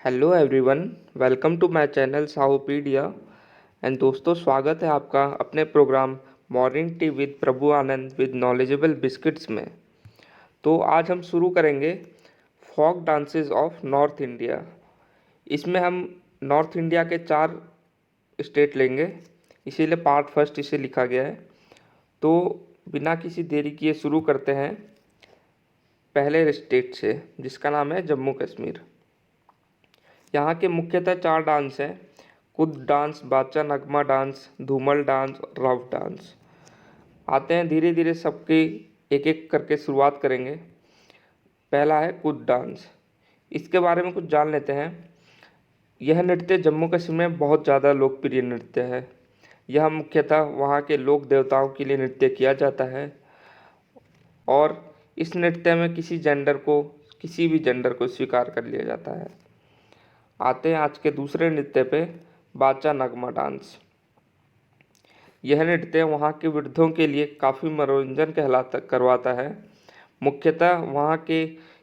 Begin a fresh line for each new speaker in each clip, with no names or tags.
Hello everyone, welcome to my channel Sahupedia. And दोस्तों, स्वागत है आपका अपने program morning tea with Prabhu Anand with knowledgeable biscuits में। तो आज हम शुरू करेंगे folk dances of north India. इसमें हम नॉर्थ इंडिया के 4 स्टेट लेंगे, इसीलिए पार्ट फर्स्ट इसे लिखा गया है। तो बिना किसी देरी किए शुरू करते हैं पहले स्टेट से, जिसका नाम है जम्मू कश्मीर। यहाँ के मुख्यतः 4 डांस हैं: कुद डांस, बाचा नगमा डांस, धूमल डांस और रफ डांस। आते हैं धीरे धीरे सबकी एक एक करके शुरुआत करेंगे। पहला है कुद डांस। इसके बारे में कुछ जान लेते हैं। यह नृत्य जम्मू कश्मीर में बहुत ज़्यादा लोकप्रिय नृत्य है। यह मुख्यतः वहाँ के लोक देवताओं के लिए नृत्य किया जाता है और इस नृत्य में किसी भी जेंडर को स्वीकार कर लिया जाता है। आते हैं आज के दूसरे नृत्य पे, बाचा नगमा डांस। यह नृत्य वहाँ के वृद्धों के लिए काफ़ी मनोरंजन करवाता है। मुख्यतः वहाँ के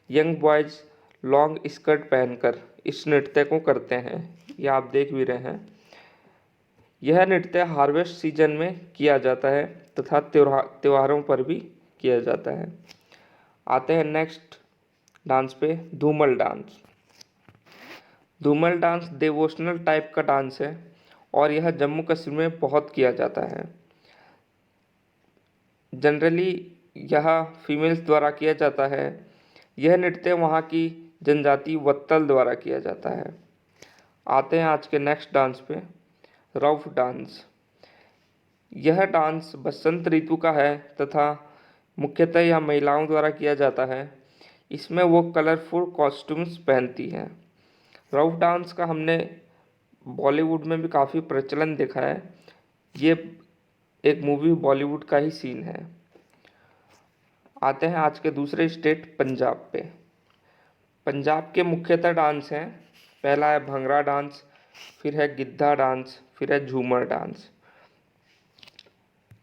यंग बॉयज़ लॉन्ग स्कर्ट पहनकर इस नृत्य को करते हैं। यह आप देख भी रहे हैं। यह नृत्य हार्वेस्ट सीजन में किया जाता है तथा त्योहारों पर भी किया जाता है। आते हैं नेक्स्ट डांस पे, Dhumal dance. Dhumal dance devotional type का डांस है और यह जम्मू कश्मीर में बहुत किया जाता है। जनरली यह फीमेल्स द्वारा किया जाता है। यह नृत्य वहाँ की जनजाति वत्तल द्वारा किया जाता है। आते हैं आज के नेक्स्ट डांस पे, रफ डांस। यह डांस बसंत ऋतु का है तथा मुख्यतः यह महिलाओं द्वारा किया जाता है। इसमें वो कलरफुल कॉस्ट्यूम्स पहनती हैं। रफ डांस का हमने बॉलीवुड में भी काफ़ी प्रचलन देखा है। ये एक मूवी बॉलीवुड का ही सीन है। आते हैं आज के दूसरे स्टेट, पंजाब पे। पंजाब के मुख्यतः डांस हैं। पहला है भंगड़ा डांस, फिर है गिद्धा डांस, फिर है झूमर डांस।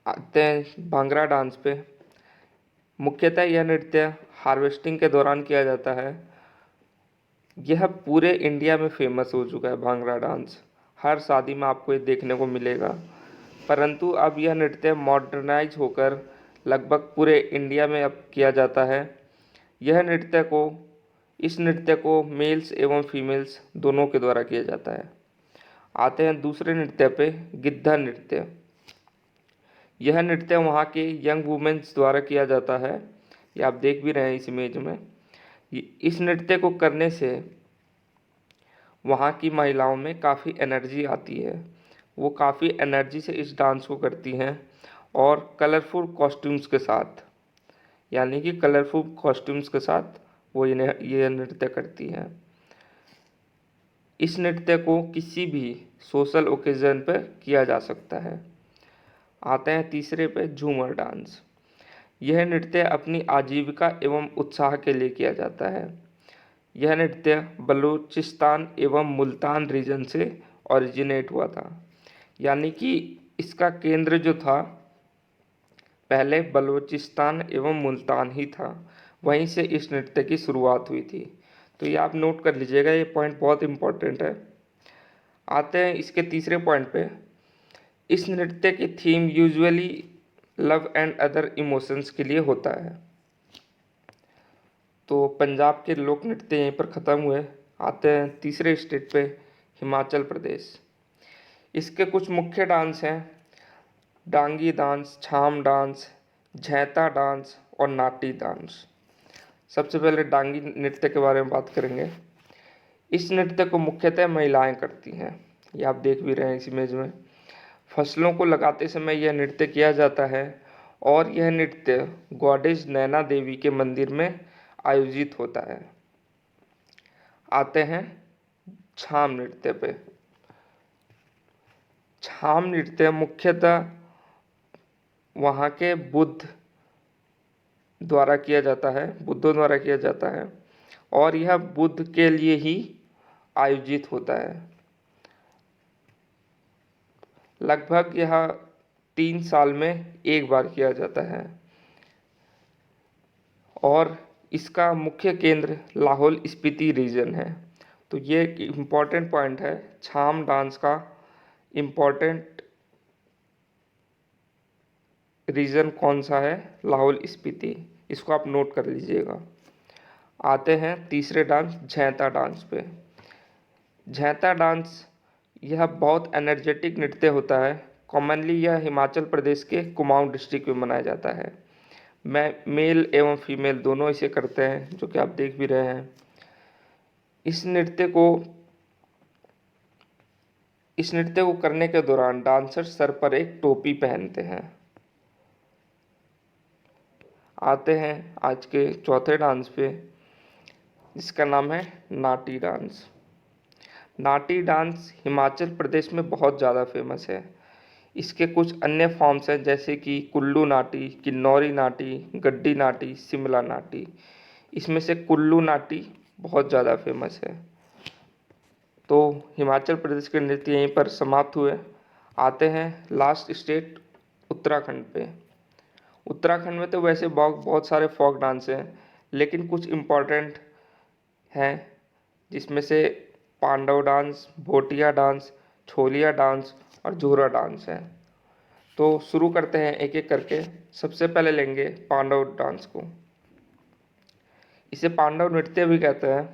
आते हैं भांगड़ा डांस पे। मुख्यतः यह नृत्य हार्वेस्टिंग के दौरान किया जाता है। यह पूरे इंडिया में फेमस हो चुका है। भांगड़ा डांस हर शादी में आपको ये देखने को मिलेगा, परंतु अब यह नृत्य मॉडर्नाइज होकर लगभग पूरे इंडिया में अब किया जाता है। इस नृत्य को मेल्स एवं फीमेल्स दोनों के द्वारा किया जाता है। आते हैं दूसरे नृत्य पे, गिद्धा नृत्य। यह नृत्य वहाँ के यंग वुमेन्स द्वारा किया जाता है। ये आप देख भी रहे हैं इस इमेज में। इस नृत्य को करने से वहाँ की महिलाओं में काफ़ी एनर्जी आती है। वो काफ़ी एनर्जी से इस डांस को करती हैं और कलरफुल कॉस्ट्यूम्स के साथ, यानी कि कलरफुल कॉस्ट्यूम्स के साथ वो ये नृत्य करती हैं। इस नृत्य को किसी भी सोशल ओकेज़न पर किया जा सकता है। आते हैं तीसरे पे, झूमर डांस। यह नृत्य अपनी आजीविका एवं उत्साह के लिए किया जाता है। यह नृत्य बलूचिस्तान एवं मुल्तान रीजन से ओरिजिनेट हुआ था, यानी कि इसका केंद्र जो था पहले बलूचिस्तान एवं मुल्तान ही था। वहीं से इस नृत्य की शुरुआत हुई थी। तो ये आप नोट कर लीजिएगा, ये पॉइंट बहुत इम्पोर्टेंट है। आते हैं इसके तीसरे पॉइंट पे। इस नृत्य की theme usually love and other emotions के लिए होता है। तो पंजाब के लोक नृत्य यहीं पर ख़त्म हुए। आते हैं तीसरे स्टेट पे, हिमाचल प्रदेश। इसके कुछ मुख्य डांस हैं: डांगी डांस, छाम डांस, झैता डांस और नाटी डांस। सबसे पहले डांगी नृत्य के बारे में बात करेंगे। इस नृत्य को मुख्यतः महिलाएं करती हैं। ये आप देख भी रहे हैं इस इमेज में। फसलों को लगाते समय यह नृत्य किया जाता है और यह नृत्य गॉडेस नैना देवी के मंदिर में आयोजित होता है। आते हैं छाम नृत्य पे। छाम नृत्य मुख्यतः वहाँ के बुद्धों द्वारा किया जाता है और यह बुद्ध के लिए ही आयोजित होता है। लगभग यह 3 साल में एक बार किया जाता है और इसका मुख्य केंद्र लाहौल स्पीति रीजन है। तो ये एक इम्पॉर्टेंट पॉइंट है, छाम डांस का इम्पॉर्टेंट रीजन कौन सा है, लाहौल स्पीति, इसको आप नोट कर लीजिएगा। आते हैं तीसरे डांस झैंता डांस पे। झैंता डांस यह बहुत एनर्जेटिक नृत्य होता है। कॉमनली यह हिमाचल प्रदेश के कुमाऊं डिस्ट्रिक्ट में मनाया जाता है। मेल एवं फीमेल दोनों इसे करते हैं, जो कि आप देख भी रहे हैं। इस नृत्य को करने के दौरान डांसर सर पर एक टोपी पहनते हैं। आते हैं आज के चौथे डांस पे, जिसका नाम है नाटी डांस। नाटी डांस हिमाचल प्रदेश में बहुत ज़्यादा फेमस है। इसके कुछ अन्य फॉर्म्स हैं, जैसे कि कुल्लू नाटी, किन्नौरी नाटी, गड्डी नाटी, शिमला नाटी। इसमें से कुल्लू नाटी बहुत ज़्यादा फेमस है। तो हिमाचल प्रदेश के नृत्य यहीं पर समाप्त हुए। आते हैं लास्ट स्टेट उत्तराखंड पे। उत्तराखंड में तो वैसे बहुत सारे फोक डांस हैं, लेकिन कुछ इम्पॉर्टेंट हैं, जिसमें से Pandav dance, Bhotia dance, Chholiya dance और झूरा डांस है। तो शुरू करते हैं एक एक करके। सबसे पहले लेंगे पांडव डांस को। इसे पांडव नृत्य भी कहते हैं।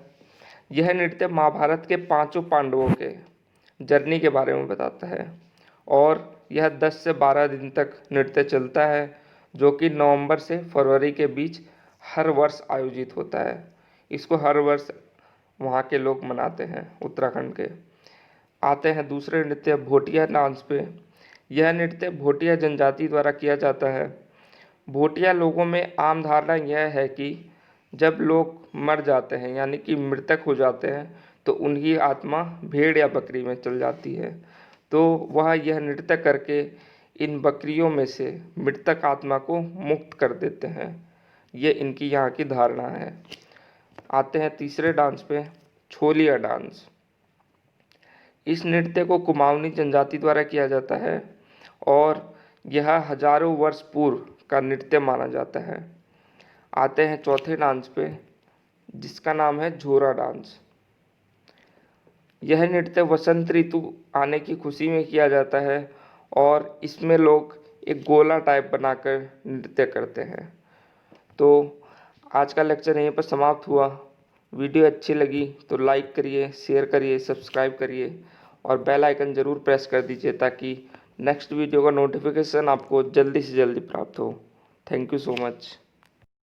यह नृत्य महाभारत के 5 पांडवों के जर्नी के बारे में बताता है और यह 10 से 12 दिन तक नृत्य चलता है, जो कि नवंबर से फरवरी के बीच हर वर्ष आयोजित होता है। इसको हर वर्ष वहाँ के लोग मनाते हैं, उत्तराखंड के। आते हैं दूसरे नृत्य भोटिया डांस पे। यह नृत्य भोटिया जनजाति द्वारा किया जाता है। भोटिया लोगों में आम धारणा यह है कि जब लोग मर जाते हैं, यानी कि मृतक हो जाते हैं, तो उनकी आत्मा भेड़ या बकरी में चल जाती है। तो वह यह नृत्य करके इन बकरियों में से मृतक आत्मा को मुक्त कर देते हैं। ये इनकी यहाँ की धारणा है। आते हैं तीसरे डांस पे, छोलिया डांस। इस नृत्य को कुमाऊनी जनजाति द्वारा किया जाता है और यह हजारों वर्ष पूर्व का नृत्य माना जाता है। आते हैं चौथे डांस पे, जिसका नाम है झूरा डांस। यह नृत्य वसंत ऋतु आने की खुशी में किया जाता है और इसमें लोग एक गोला टाइप बनाकर नृत्य करते हैं। तो आज का लेक्चर यहीं पर समाप्त हुआ। वीडियो अच्छी लगी तो लाइक करिए, शेयर करिए, सब्सक्राइब करिए और बेल आइकन ज़रूर प्रेस कर दीजिए, ताकि नेक्स्ट वीडियो का नोटिफिकेशन आपको जल्दी से जल्दी प्राप्त हो। Thank you so much.